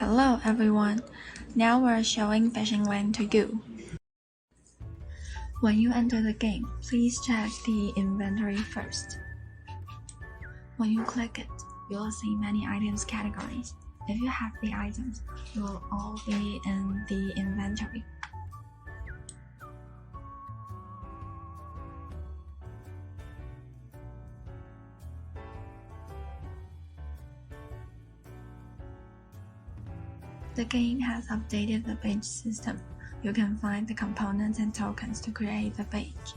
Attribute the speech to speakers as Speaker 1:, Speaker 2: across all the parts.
Speaker 1: Hello everyone, now we're showing FishingLand to you. When you enter the game, please check the inventory first. When you click it, you'll see many items categories. If you have the items, they will all be in the inventory. The game has updated the badge system. You can find the components and tokens to create the badge.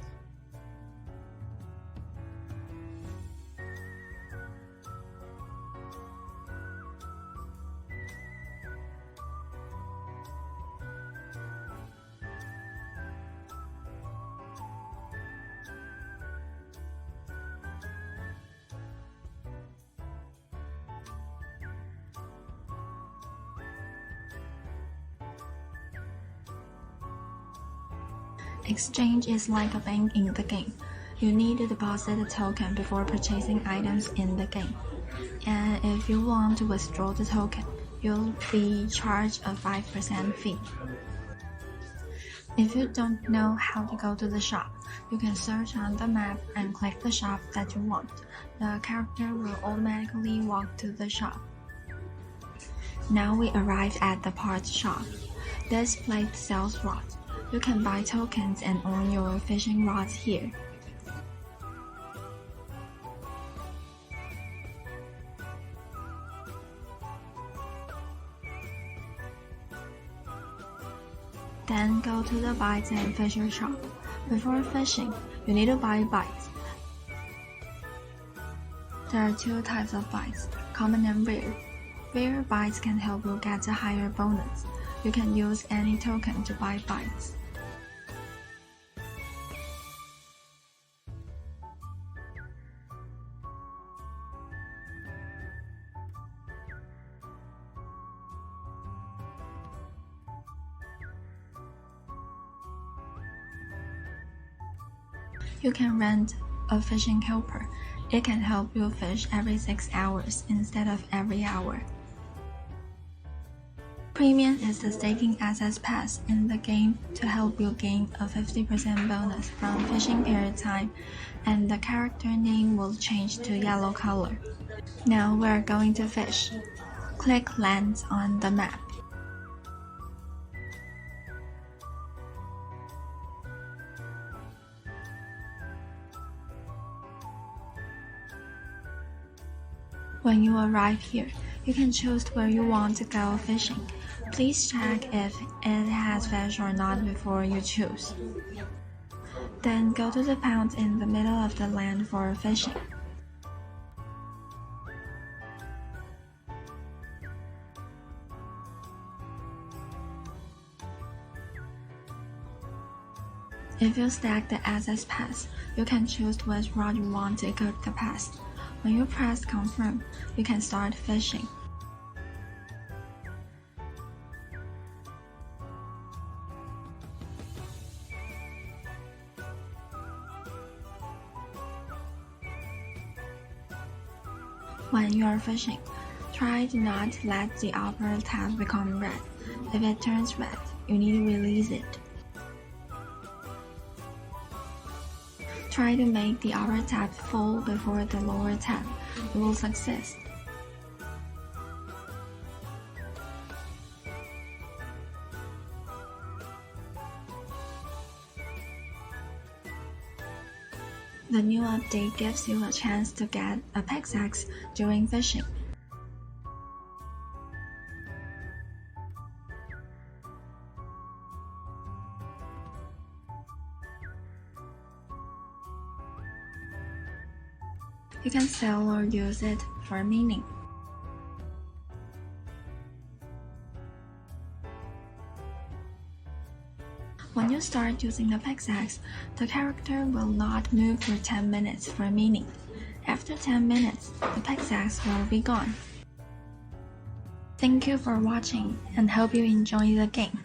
Speaker 1: Exchange is like a bank in the game. You need to deposit a token before purchasing items in the game. And if you want to withdraw the token, you'll be charged a 5% fee. If you don't know how to go to the shop, you can search on the map and click the shop that you want. The character will automatically walk to the shop. Now we arrived at the parts shop. This place sells rods. You can buy tokens and own your fishing rods here. Then go to the bites and fisher shop. Before fishing, you need to buy bites. There are two types of bites, common and rare. Rare bites can help you get a higher bonus. You can use any token to buy bites. You can rent a fishing helper. It can help you fish every 6 hours instead of every hour. Premium is the staking access pass in the game to help you gain a 50% bonus from fishing period time, and the character name will change to yellow color. Now we're going to fish. Click Land on the map. When you arrive here, you can choose where you want to go fishing. Please check if it has fish or not before you choose. Then go to the pond in the middle of the land for fishing. If you stack the access pass, you can choose which rod you want to equip the pass. When you press confirm, you can start fishing. When you are fishing, try to not let the upper tab become red. If it turns red, you need to release it. Try to make the upper tab full before the lower tab. You will succeed. The new update gives you a chance to get a pickaxe during fishing. You can sell or use it for mining. When you start using the pickaxe, the character will not move for 10 minutes for mining. After 10 minutes, the pickaxe will be gone. Thank you for watching and hope you enjoy the game.